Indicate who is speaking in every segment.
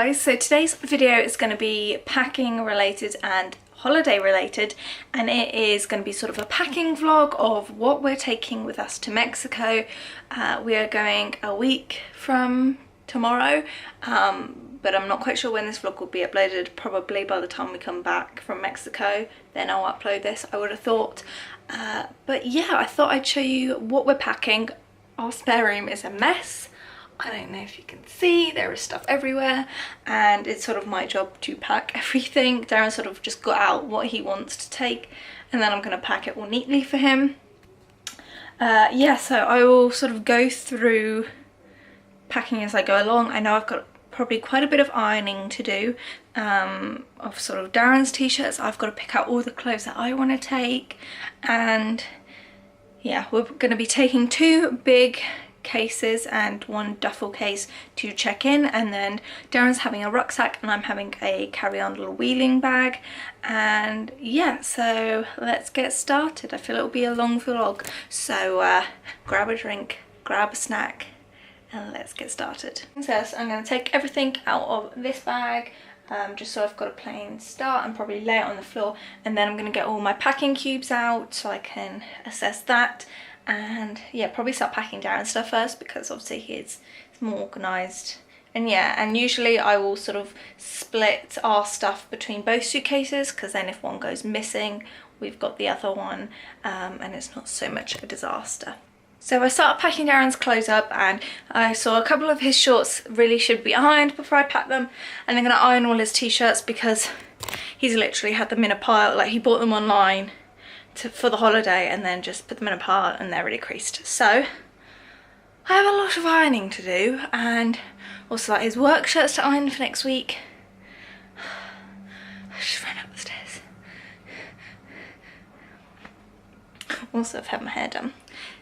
Speaker 1: guys, so today's video is going to be packing related and holiday related, and it is going to be sort of a packing vlog of what we're taking with us to Mexico. We are going a week from tomorrow, but I'm not quite sure when this vlog will be uploaded. Probably by the time we come back from Mexico, then I'll upload this, I would have thought. But yeah, I thought I'd show you what we're packing. Our spare room is a mess. I don't know if you can see, there is stuff everywhere, and it's sort of my job to pack everything. Darren sort of just got out what he wants to take, and then I'm going to pack it all neatly for him. Yeah, so I will sort of go through packing as I go along. I know I've got probably quite a bit of ironing to do of sort of Darren's t-shirts. I've got to pick out all the clothes that I want to take, and yeah, we're going to be taking 2 big cases and 1 duffel case to check in, and then Darren's having a rucksack and I'm having a carry-on little wheeling bag. And yeah, so let's get started. I feel it'll be a long vlog, so grab a drink, grab a snack, and let's get started. So I'm going to take everything out of this bag, just so I've got a plain start, and probably lay it on the floor, and then I'm going to get all my packing cubes out so I can assess that. And yeah, probably start packing Darren's stuff first, because obviously he's more organised. And yeah, and usually I will sort of split our stuff between both suitcases, because then if one goes missing, we've got the other one, and it's not so much a disaster. So I started packing Darren's clothes up, and I saw a couple of his shorts really should be ironed before I pack them, and I'm going to iron all his t-shirts because he's literally had them in a pile. Like, he bought them online for the holiday and then just put them in a pile, and they're really creased. So I have a lot of ironing to do, and also like his work shirts to iron for next week. I just ran up the stairs. Also, I've had my hair done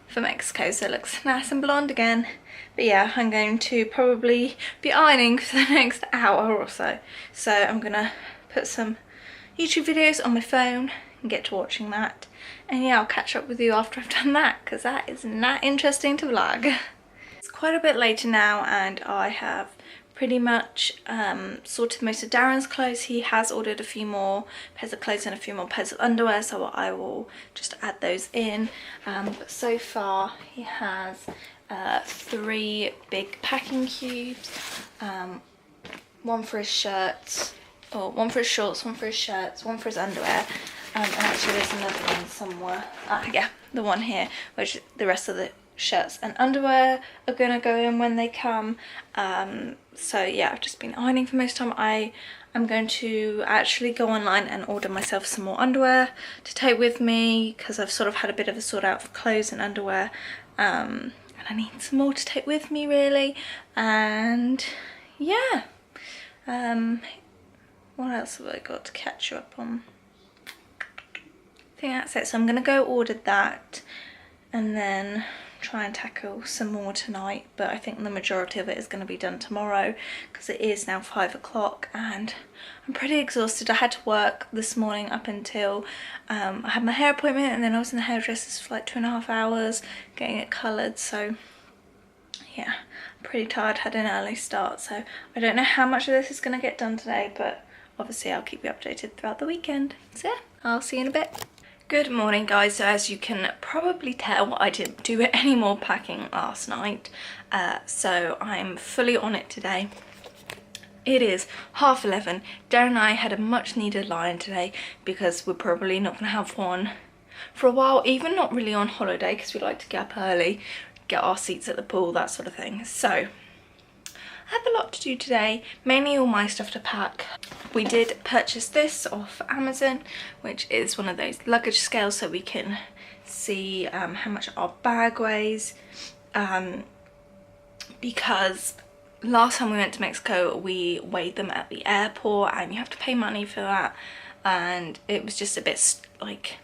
Speaker 1: for Mexico, so it looks nice and blonde again. But yeah, I'm going to probably be ironing for the next hour or so. So I'm gonna put some YouTube videos on my phone and get to watching that, and yeah, I'll catch up with you after I've done that, because that is not interesting to vlog. It's quite a bit later now, and I have pretty much sorted most of Darren's clothes. He has ordered a few more pairs of clothes and a few more pairs of underwear, so I will just add those in. But so far he has 3 big packing cubes, 1 for his shirts, or 1 for his shorts, 1 for his shirts, 1 for his underwear. And actually there's another one somewhere. Yeah, the one here, which the rest of the shirts and underwear are going to go in when they come. So yeah, I've just been ironing for most of the time. I'm going to actually go online and order myself some more underwear to take with me, because I've sort of had a bit of a sort out for clothes and underwear. And I need some more to take with me, really. And yeah. What else have I got to catch you up on? I think that's it. So I'm going to go order that and then try and tackle some more tonight, but I think the majority of it is going to be done tomorrow, because it is now 5 o'clock and I'm pretty exhausted. I had to work this morning up until I had my hair appointment, and then I was in the hairdresser's for like 2.5 hours getting it coloured. So yeah, I'm pretty tired, had an early start, so I don't know how much of this is going to get done today, but obviously I'll keep you updated throughout the weekend. So yeah, I'll see you in a bit. Good morning, guys. So as you can probably tell, I didn't do any more packing last night, so I'm fully on it today. It is 11:30. Darren and I had a much needed lie-in today, because we're probably not going to have one for a while, even not really on holiday, because we like to get up early, get our seats at the pool, that sort of thing. So I have a lot to do today, mainly all my stuff to pack. We did purchase this off Amazon, which is one of those luggage scales, so we can see how much our bag weighs, because last time we went to Mexico we weighed them at the airport, and you have to pay money for that, and it was just a bit like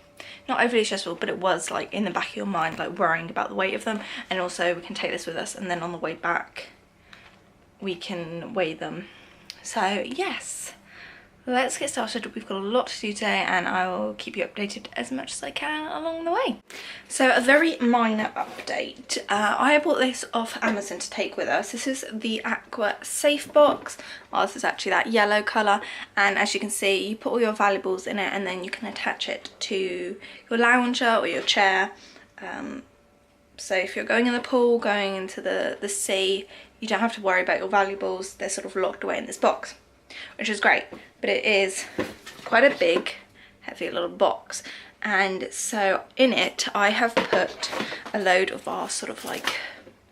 Speaker 1: not overly stressful, but it was like in the back of your mind, like worrying about the weight of them. And also we can take this with us, and then on the way back we can weigh them. So yes, let's get started. We've got a lot to do today and I will keep you updated as much as I can along the way. So a very minor update. I bought this off Amazon to take with us. This is the Aqua Safe Box. Well, this is actually that yellow colour, and as you can see, you put all your valuables in it and then you can attach it to your lounger or your chair. So if you're going in the pool, going into the sea, you don't have to worry about your valuables. They're sort of locked away in this box, which is great, but it is quite a big, heavy little box. And so in it, I have put a load of our sort of like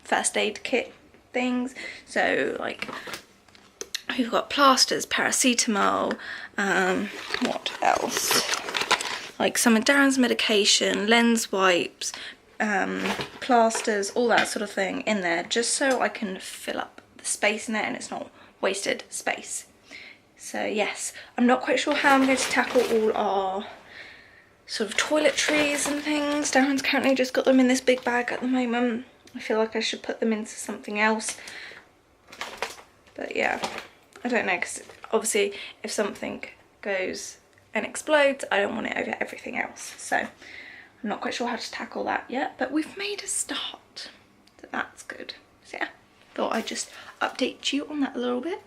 Speaker 1: first aid kit things. So like we've got plasters, paracetamol, what else? Like some of Darren's medication, lens wipes, plasters, all that sort of thing in there, just so I can fill up the space in there and it's not wasted space. So yes, I'm not quite sure how I'm going to tackle all our sort of toiletries and things. Darren's currently just got them in this big bag at the moment. I feel like I should put them into something else. But yeah, I don't know, because obviously if something goes and explodes, I don't want it over everything else. So I'm not quite sure how to tackle that yet, but we've made a start. So that's good. So yeah, thought I'd just update you on that a little bit.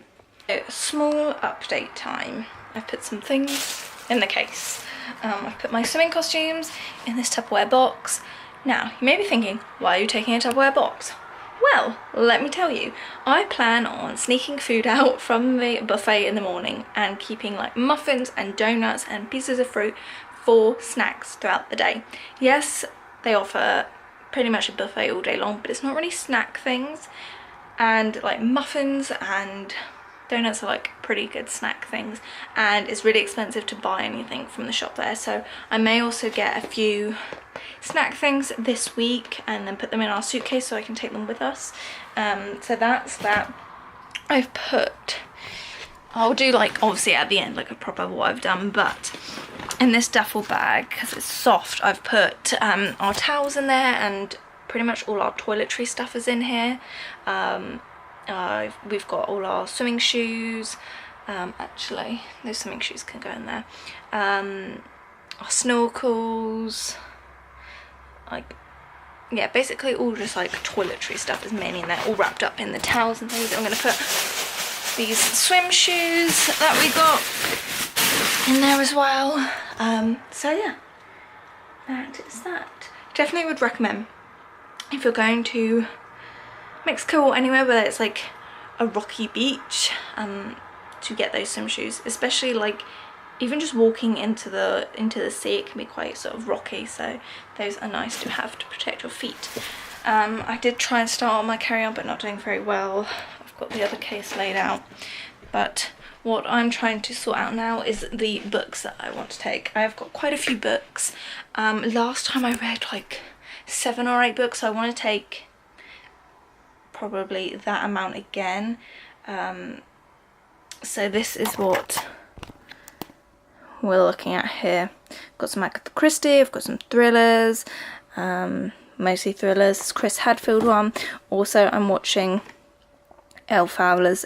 Speaker 1: So, small update time. I've put some things in the case. I've put my swimming costumes in this Tupperware box. Now, you may be thinking, why are you taking a Tupperware box? Well, let me tell you, I plan on sneaking food out from the buffet in the morning and keeping like muffins and donuts and pieces of fruit for snacks throughout the day. Yes, they offer pretty much a buffet all day long, but it's not really snack things. And like muffins and donuts are like pretty good snack things, and it's really expensive to buy anything from the shop there. So I may also get a few snack things this week and then put them in our suitcase so I can take them with us. So that's that. I'll do like obviously at the end like a proper what I've done, but in this duffel bag, because it's soft, I've put our towels in there, and pretty much all our toiletry stuff is in here. We've got all our swimming shoes. Actually, those swimming shoes can go in there. Our snorkels, like, yeah, basically all just like toiletry stuff is mainly in there, all wrapped up in the towels and things. I'm going to put these swim shoes that we got in there as well. So yeah, that is that. Definitely would recommend, if you're going to Mexico or anywhere where it's like a rocky beach, to get those swim shoes, especially like even just walking into the sea, it can be quite sort of rocky, so those are nice to have to protect your feet. I did try and start on my carry-on, but not doing very well. I've got the other case laid out, but what I'm trying to sort out now is the books that I want to take. I have got quite a few books. Last time I read like 7 or 8 books, so I want to take probably that amount again. So this is what we're looking at here. I've got some Agatha Christie, I've got some thrillers, mostly thrillers. This Chris Hadfield one. Also I'm watching Elle Fowler's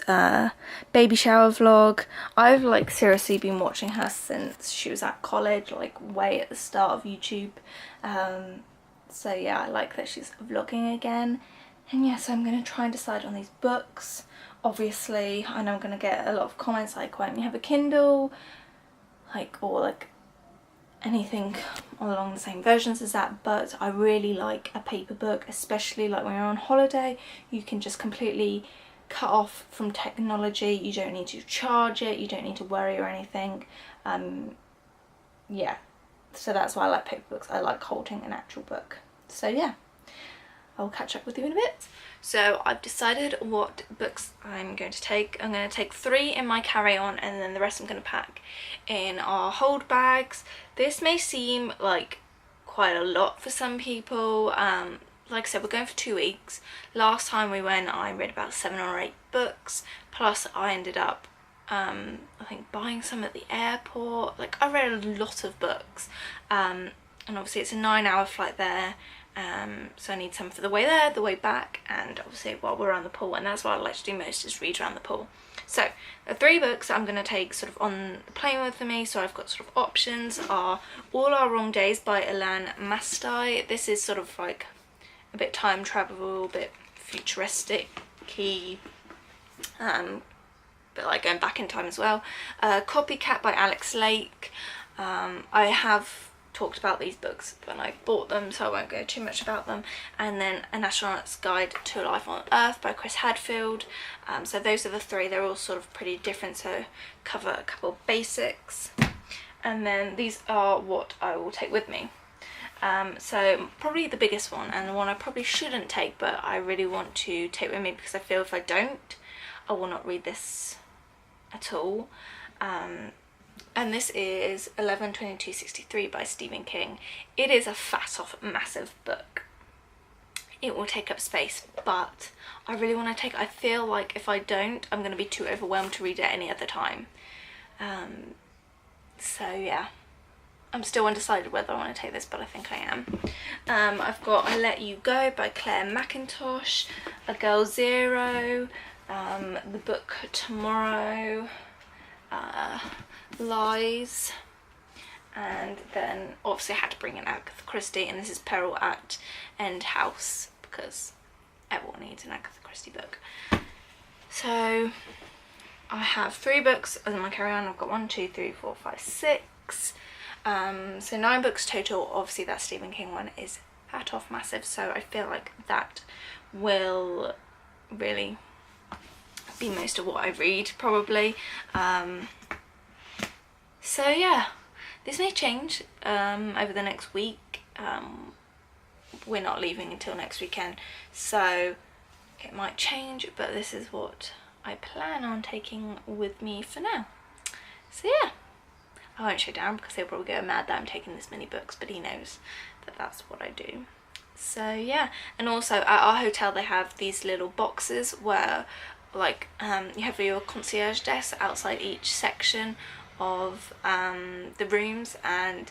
Speaker 1: baby shower vlog. I've like seriously been watching her since she was at college, like way at the start of YouTube. So yeah, I like that she's vlogging again. And yeah, so I'm going to try and decide on these books. Obviously, I know I'm going to get a lot of comments like, why don't you have a Kindle? Like, or like anything along the same versions as that, but I really like a paper book, especially like when you're on holiday. You can just completely cut off from technology. You don't need to charge it, you don't need to worry or anything. Yeah, so that's why I like paper books. I like holding an actual book. So yeah, I'll catch up with you in a bit. So I've decided what books I'm going to take. I'm going to take 3 in my carry-on, and then the rest I'm going to pack in our hold bags. This may seem like quite a lot for some people. Like I said, we're going for 2 weeks. Last time we went, I read about 7 or 8 books, plus I ended up I think buying some at the airport. Like, I read a lot of books, and obviously it's a 9-hour flight there. So I need some for the way there, the way back, and obviously while we're around the pool, and that's what I like to do most, is read around the pool. So the 3 books I'm going to take sort of on the plane with me, so I've got sort of options, are All Our Wrong Days by Ilan Mastai. This is sort of like a bit time travel, a bit futuristic-y, but like going back in time as well. Copycat by Alex Lake. I have talked about these books when I bought them, so I won't go too much about them. And then An Astronaut's Guide to Life on Earth by Chris Hadfield. So those are the 3. They're all sort of pretty different, so cover a couple of basics. And then these are what I will take with me. So probably the biggest one, and the one I probably shouldn't take, but I really want to take with me because I feel if I don't, I will not read this at all. And this is 11/22/63 by Stephen King. It is a fat off massive book. It will take up space, but I really want to take it. I feel like if I don't, I'm going to be too overwhelmed to read it any other time. So yeah, I'm still undecided whether I want to take this, but I think I am. I've got I Let You Go by Claire McIntosh, A Girl Zero, the book Tomorrow, Lies, and then obviously I had to bring in Agatha Christie, and this is Peril at End House because everyone needs an Agatha Christie book. So I have 3 books as my carry-on. I've got 1, 2, 3, 4, 5, 6. So 9 books total. Obviously that Stephen King one is fat off massive, so I feel like that will really be most of what I read probably. So yeah, this may change over the next week. We're not leaving until next weekend, so it might change, but this is what I plan on taking with me for now. So yeah, I won't show Darren because he'll probably go mad that I'm taking this many books, but he knows that that's what I do. So yeah, and also at our hotel they have these little boxes where like you have your concierge desk outside each section of the rooms, and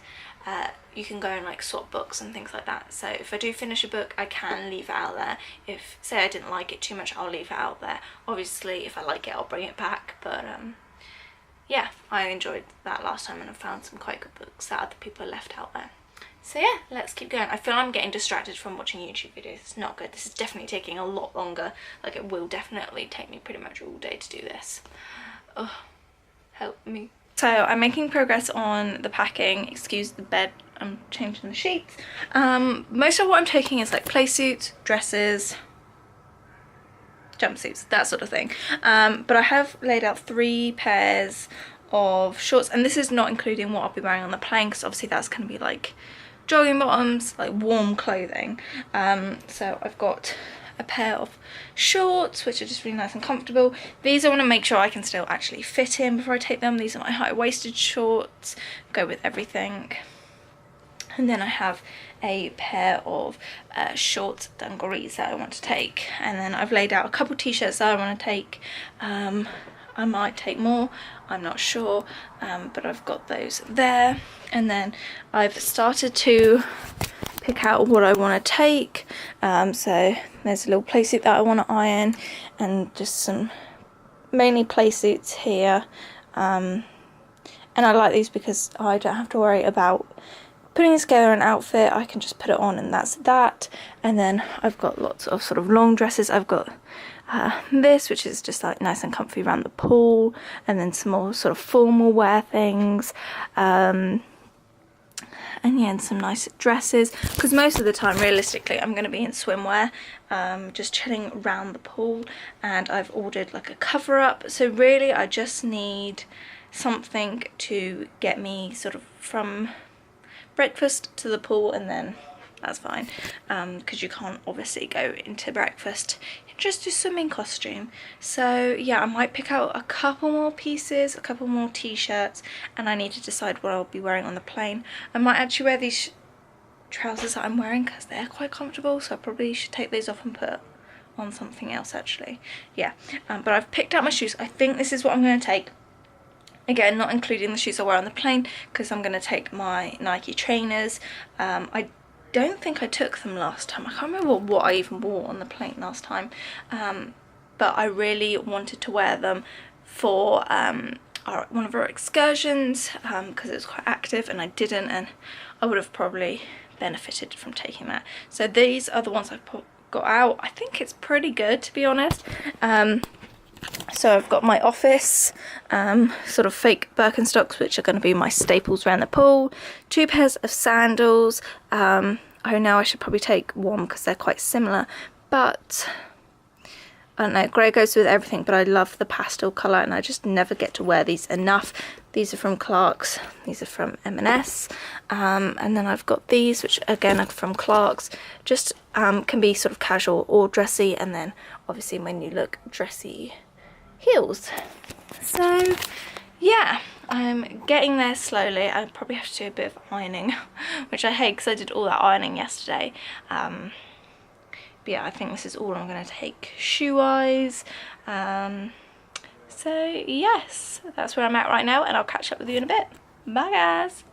Speaker 1: you can go and like swap books and things like that. So if I do finish a book, I can leave it out there. If say I didn't like it too much, I'll leave it out there. Obviously if I like it, I'll bring it back, but yeah, I enjoyed that last time and I found some quite good books that other people left out there. So yeah, let's keep going. I feel I'm getting distracted from watching YouTube videos. It's not good. This is definitely taking a lot longer. Like it will definitely take me pretty much all day to do this. Oh, help me. So I'm making progress on the packing. Excuse the bed, I'm changing the sheets. Most of what I'm taking is like play suits, dresses, jumpsuits, that sort of thing. But I have laid out 3 pairs of shorts, and this is not including what I'll be wearing on the plane because obviously that's going to be like jogging bottoms, like warm clothing. So I've got a pair of shorts which are just really nice and comfortable. These I want to make sure I can still actually fit in before I take them. These are my high-waisted shorts, go with everything. And then I have a pair of short dungarees that I want to take, and then I've laid out a couple t-shirts that I want to take. I might take more, I'm not sure, but I've got those there. And then I've started to pick out what I want to take. So there's a little playsuit that I want to iron, and just some mainly playsuits here. And I like these because I don't have to worry about putting together an outfit. I can just put it on and that's that. And then I've got lots of sort of long dresses. I've got this, which is just like nice and comfy around the pool, and then some more sort of formal wear things. And yeah, and some nice dresses, because most of the time realistically I'm going to be in swimwear, just chilling around the pool. And I've ordered like a cover up, so really I just need something to get me sort of from breakfast to the pool, and then that's fine, because you can't obviously go into breakfast in just a swimming costume. So yeah, I might pick out a couple more pieces, a couple more t-shirts, and I need to decide what I'll be wearing on the plane. I might actually wear these trousers that I'm wearing because they're quite comfortable, so I probably should take those off and put on something else actually. Yeah, but I've picked out my shoes. I think this is what I'm going to take. Again, not including the shoes I wear on the plane, because I'm going to take my Nike trainers. I don't think I took them last time. I can't remember what I even wore on the plane last time. But I really wanted to wear them for one of our excursions because it was quite active and I didn't, and I would have probably benefited from taking that. So these are the ones I've got out. I think it's pretty good, to be honest. So I've got my office sort of fake Birkenstocks, which are going to be my staples around the pool, 2 pairs of sandals. Oh, now I should probably take one because they're quite similar, but I don't know, grey goes with everything, but I love the pastel colour and I just never get to wear these enough. These are from Clarks, these are from M&S, and then I've got these, which again are from Clarks, just can be sort of casual or dressy, and then obviously my new look, dressy heels. So yeah, I'm getting there slowly. I probably have to do a bit of ironing, which I hate because I did all that ironing yesterday. But yeah, I think this is all I'm going to take shoe-wise. So yes, that's where I'm at right now, and I'll catch up with you in a bit. Bye guys!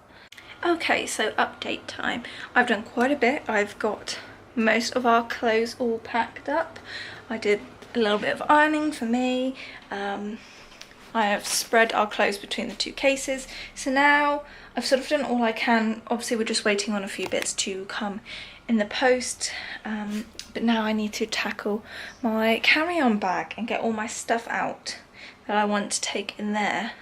Speaker 1: Okay, so update time. I've done quite a bit. I've got most of our clothes all packed up. I did a little bit of ironing for me. I have spread our clothes between the 2 cases. So now I've sort of done all I can. Obviously we're just waiting on a few bits to come in the post. But now I need to tackle my carry-on bag and get all my stuff out that I want to take in there.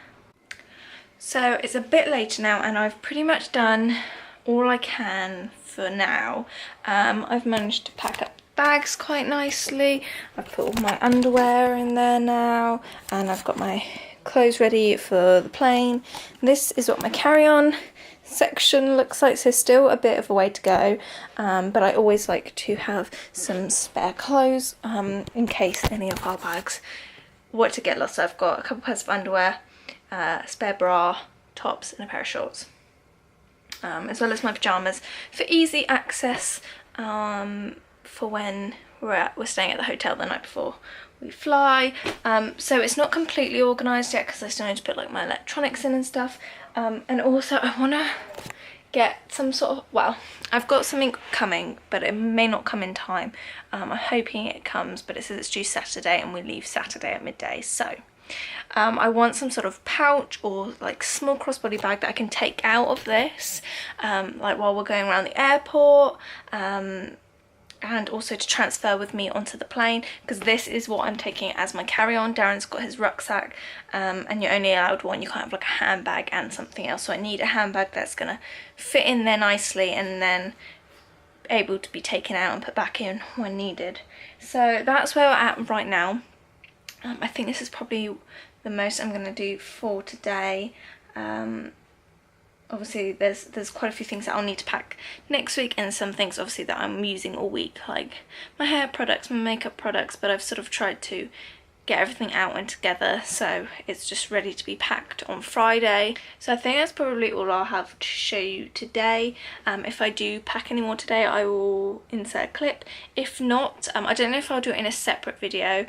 Speaker 1: So it's a bit later now and I've pretty much done all I can for now. I've managed to pack up bags quite nicely. I've put all my underwear in there now, and I've got my clothes ready for the plane. This is what my carry-on section looks like, so still a bit of a way to go, but I always like to have some spare clothes in case any of our bags were to get lost. So I've got a couple pairs of underwear, spare bra, tops and a pair of shorts, as well as my pyjamas for easy access for when we're staying at the hotel the night before we fly. So it's not completely organised yet because I still need to put like my electronics in and stuff, and also I want to get some sort of, well, I've got something coming but it may not come in time. I'm hoping it comes, but it says it's due Saturday and we leave Saturday at midday, so I want some sort of pouch or like small crossbody bag that I can take out of this like while we're going around the airport, and also to transfer with me onto the plane, because this is what I'm taking as my carry-on. Darren's got his rucksack, and you're only allowed one. You can't have like a handbag and something else, so I need a handbag that's gonna fit in there nicely and then able to be taken out and put back in when needed. So that's where we're at right now. I think this is probably the most I'm gonna do for today. Obviously there's quite a few things that I'll need to pack next week, and some things obviously that I'm using all week, like my hair products, my makeup products, but I've sort of tried to get everything out and together so it's just ready to be packed on Friday. So I think that's probably all I'll have to show you today. If I do pack any more today I will insert a clip. If not, I don't know if I'll do it in a separate video,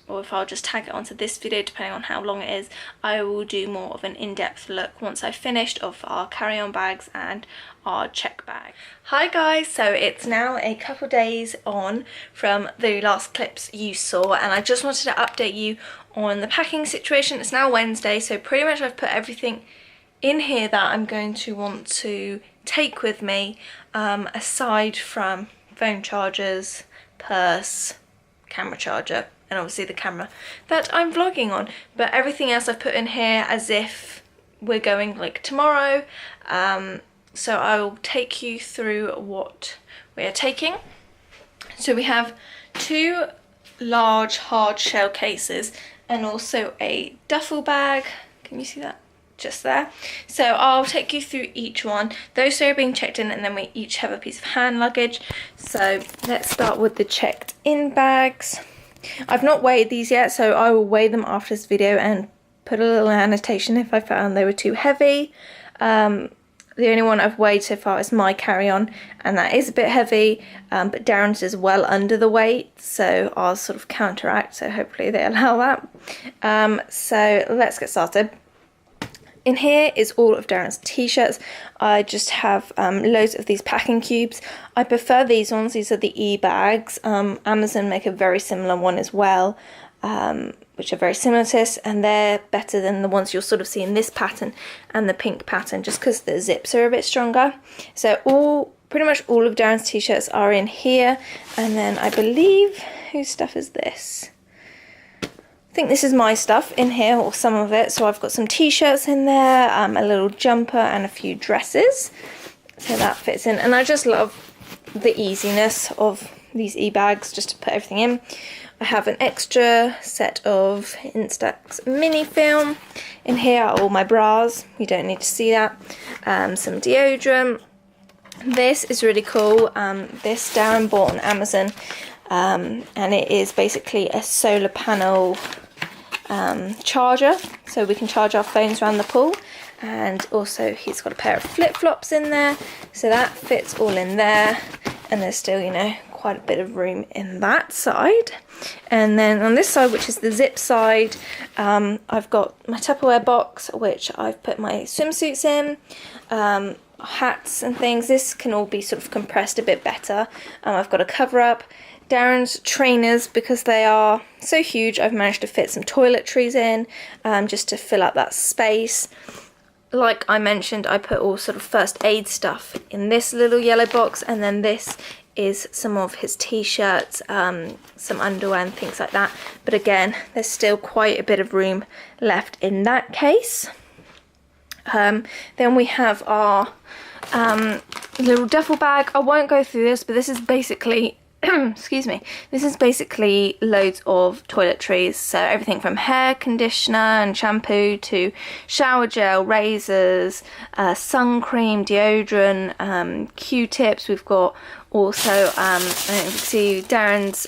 Speaker 1: or if I'll just tag it onto this video depending on how long it is. I will do more of an in-depth look once I've finished of our carry-on bags and our check bag. Hi guys, so it's now a couple days on from the last clips you saw, and I just wanted to update you on the packing situation. It's now Wednesday, so pretty much I've put everything in here that I'm going to want to take with me, aside from phone chargers, purse, camera charger, and obviously the camera that I'm vlogging on. But everything else I've put in here as if we're going like tomorrow. So I'll take you through what we are taking. So we have 2 large hard shell cases and also a duffel bag. Can you see that? Just there. So I'll take you through each one. Those 2 are being checked in, and then we each have a piece of hand luggage. So let's start with the checked in bags. I've not weighed these yet, so I will weigh them after this video and put a little annotation if I found they were too heavy. The only one I've weighed so far is my carry-on, and that is a bit heavy, but Darren's is well under the weight, so I'll sort of counteract, so hopefully they allow that. So let's get started. In here is all of Darren's t-shirts. I just have loads of these packing cubes. I prefer these ones. These are the e-bags. Amazon make a very similar one as well. which are very similar to this, and they're better than the ones you'll sort of see in this pattern and the pink pattern, just because the zips are a bit stronger. So pretty much all of Darren's t-shirts are in here, and then I believe, whose stuff is this? I think this is my stuff in here, or some of it. So I've got some t-shirts in there, a little jumper and a few dresses, so that fits in. And I just love the easiness of these e-bags, just to put everything in. I have an extra set of Instax mini film. In here are all my bras, you don't need to see that. Some deodorant. This is really cool. This Darren bought on Amazon, and it is basically a solar panel charger, so we can charge our phones around the pool. And also he's got a pair of flip-flops in there, so that fits all in there, and there's still, you know, quite a bit of room in that side. And then on this side, which is the zip side, I've got my Tupperware box, which I've put my swimsuits in, hats and things. This can all be sort of compressed a bit better. I've got a cover up. Darren's trainers, because they are so huge, I've managed to fit some toiletries in, just to fill up that space. Like I mentioned, I put all sort of first aid stuff in this little yellow box, and then this is some of his t-shirts, some underwear and things like that. But again, there's still quite a bit of room left in that case. Then we have our little duffel bag. I won't go through this, but this is basically excuse me, this is basically loads of toiletries, so everything from hair conditioner and shampoo to shower gel, razors, sun cream, deodorant, Q-tips. We've got also you can see Darren's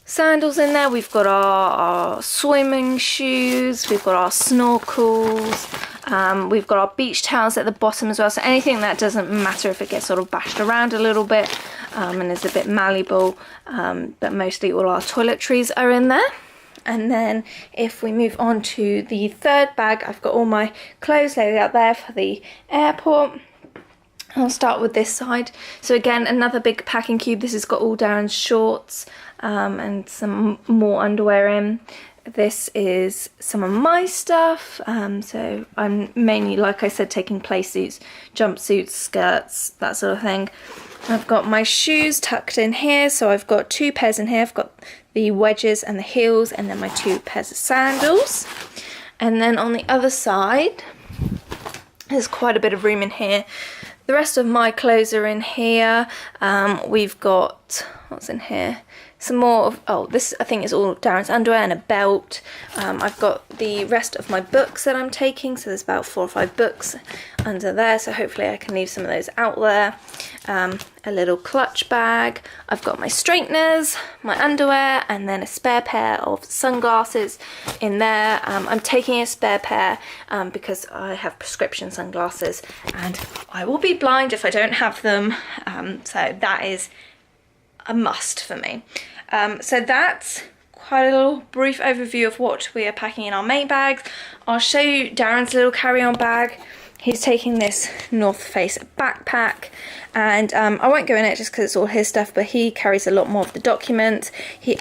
Speaker 1: sandals in there. We've got our swimming shoes, we've got our snorkels, we've got our beach towels at the bottom as well, so anything that doesn't matter if it gets sort of bashed around a little bit, and is a bit malleable, but mostly all our toiletries are in there. And then if we move on to the third bag, I've got all my clothes laid out there for the airport. I'll start with this side. So again, another big packing cube. This has got all Darren's shorts, and some more underwear in. This is some of my stuff, so I'm mainly, like I said, taking play suits, jumpsuits, skirts, that sort of thing. I've got my shoes tucked in here, so I've got two pairs in here. I've got the wedges and the heels, and then my two pairs of sandals. And then on the other side, there's quite a bit of room in here. The rest of my clothes are in here. We've got, what's in here? Some more of, oh, this I think is all Darren's underwear and a belt. I've got the rest of my books that I'm taking, so there's about 4 or 5 books under there, so hopefully I can leave some of those out there. A little clutch bag. I've got my straighteners, my underwear, and then a spare pair of sunglasses in there. I'm taking a spare pair because I have prescription sunglasses and I will be blind if I don't have them, so that is a must for me. So that's quite a little brief overview of what we are packing in our main bags. I'll show you Darren's little carry-on bag. He's taking this North Face backpack, and I won't go in it just because it's all his stuff, but he carries a lot more of the documents.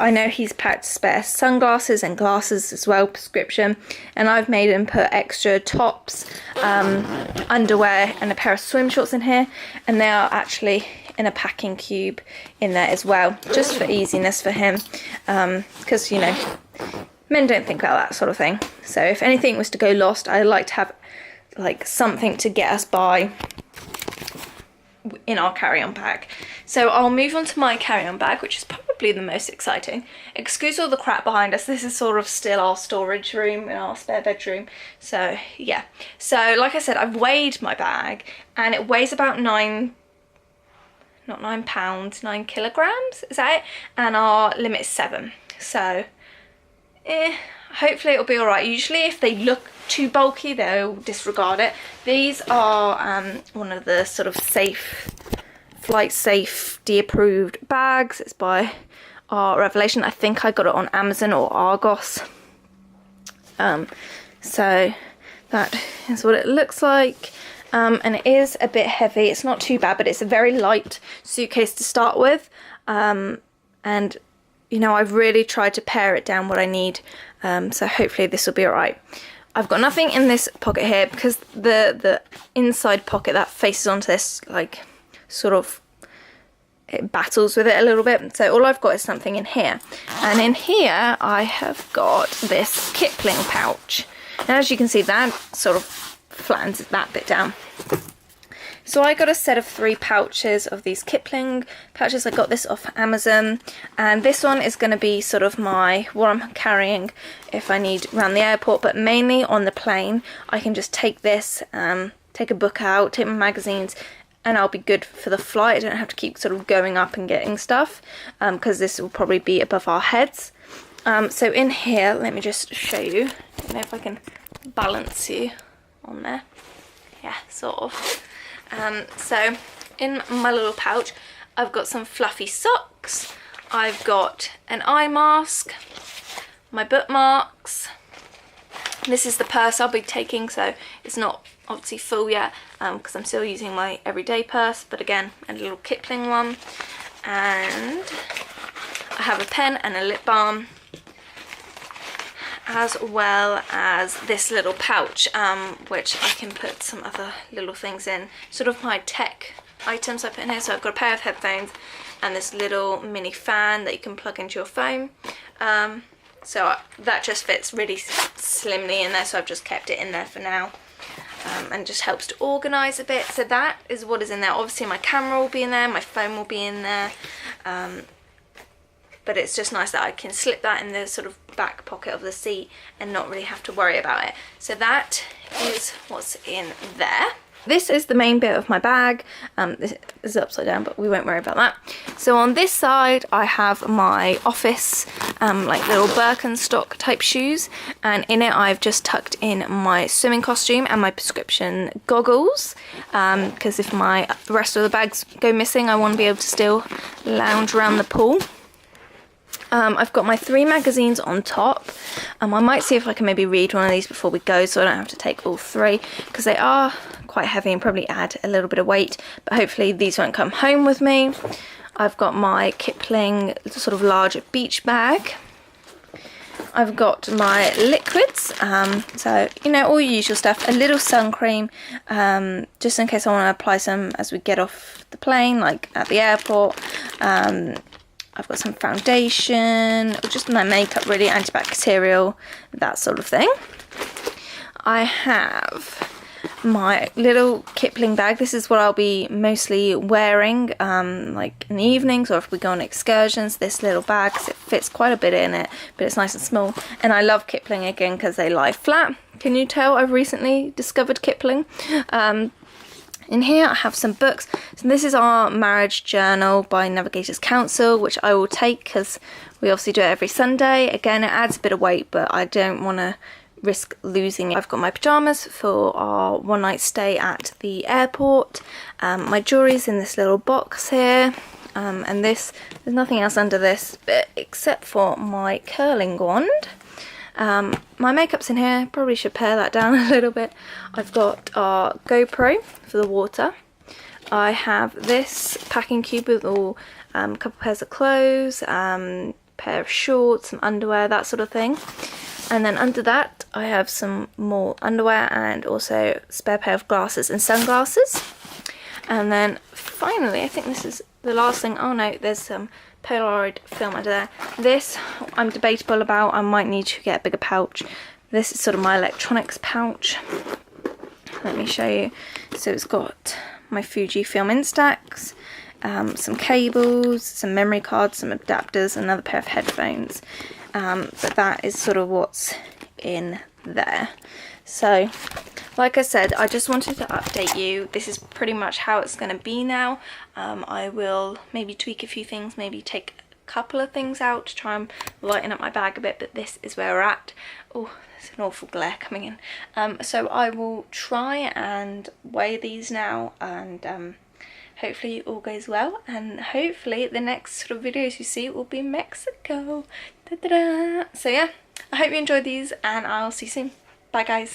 Speaker 1: I know he's packed spare sunglasses and glasses as well, prescription, and I've made him put extra tops, underwear and a pair of swim shorts in here, and they are actually in a packing cube in there as well, just for easiness for him, because, you know, men don't think about that sort of thing. So if anything was to go lost, I like to have like something to get us by in our carry-on bag. So I'll move on to my carry-on bag, which is probably the most exciting. Excuse all the crap behind us, this is sort of still our storage room in our spare bedroom. So yeah, so like I said, I've weighed my bag and it weighs about 9 kilograms, is that it? And our limit's 7, so hopefully it'll be all right. Usually if they look too bulky, they'll disregard it. These are one of the sort of flight safety approved bags. It's by our Revelation. I think I got it on Amazon or Argos. So that is what it looks like. And it is a bit heavy. It's not too bad, but it's a very light suitcase to start with. And you know, I've really tried to pare it down what I need, so hopefully this will be alright. I've got nothing in this pocket here because the inside pocket that faces onto this, like, sort of, it battles with it a little bit. So all I've got is something in here. And in here I have got this Kipling pouch. And as you can see, that sort of flattens that bit down. So I got a set of 3 pouches of these Kipling pouches. I got this off Amazon, and this one is going to be sort of what I'm carrying if I need around the airport, but mainly on the plane. I can just take this, take a book out, take my magazines, and I'll be good for the flight. I don't have to keep sort of going up and getting stuff, because this will probably be above our heads. So in here, let me just show you. I don't know if I can balance you on there. Yeah, sort of. So in my little pouch, I've got some fluffy socks, I've got an eye mask, my bookmarks. This is the purse I'll be taking, so it's not obviously full yet, because I'm still using my everyday purse, but again, a little Kipling one. And I have a pen and a lip balm, as well as this little pouch, which I can put some other little things in, sort of my tech items I put in here. So I've got a pair of headphones and this little mini fan that you can plug into your phone. So that just fits really slimly in there, so I've just kept it in there for now, and just helps to organise a bit. So that is what is in there. Obviously my camera will be in there, my phone will be in there, but it's just nice that I can slip that in the sort of back pocket of the seat and not really have to worry about it. So that is what's in there. This is the main bit of my bag. This is upside down, but we won't worry about that. So on this side, I have my office, like little Birkenstock type shoes. And in it, I've just tucked in my swimming costume and my prescription goggles. Because if the rest of the bags go missing, I want to be able to still lounge around the pool. I've got my 3 magazines on top. I might see if I can maybe read one of these before we go, so I don't have to take all 3, because they are quite heavy and probably add a little bit of weight, but hopefully these won't come home with me. I've got my Kipling sort of large beach bag. I've got my liquids, so, you know, all your usual stuff. A little sun cream, just in case I want to apply some as we get off the plane, like at the airport. I've got some foundation, or just my makeup really, antibacterial, that sort of thing. I have my little Kipling bag. This is what I'll be mostly wearing, like in the evenings, or if we go on excursions. This little bag, 'cause it fits quite a bit in it, but it's nice and small. And I love Kipling again because they lie flat. Can you tell I've recently discovered Kipling? In here I have some books. So this is our marriage journal by Navigators Council, which I will take because we obviously do it every Sunday. Again, it adds a bit of weight, but I don't want to risk losing it. I've got my pyjamas for our one night stay at the airport. My jewelry's in this little box here. And there's nothing else under this bit except for my curling wand. My makeup's in here, probably should pare that down a little bit. I've got our GoPro for the water. I have this packing cube with all couple pairs of clothes, pair of shorts, some underwear, that sort of thing. And then under that I have some more underwear and also a spare pair of glasses and sunglasses. And then finally, I think this is the last thing. Oh no, there's some Polaroid film under there. This I'm debatable about. I might need to get a bigger pouch. This is sort of my electronics pouch. Let me show you. So it's got my Fujifilm Instax, some cables, some memory cards, some adapters, another pair of headphones. But that is sort of what's in there. So like I said, I just wanted to update you. This is pretty much how it's going to be now. I will maybe tweak a few things, maybe take a couple of things out to try and lighten up my bag a bit, but this is where we're at. Oh, there's an awful glare coming in. So I will try and weigh these now, and hopefully it all goes well, and hopefully the next sort of videos you see will be Mexico. Da -da -da. So yeah, I hope you enjoyed these, and I'll see you soon. Bye guys.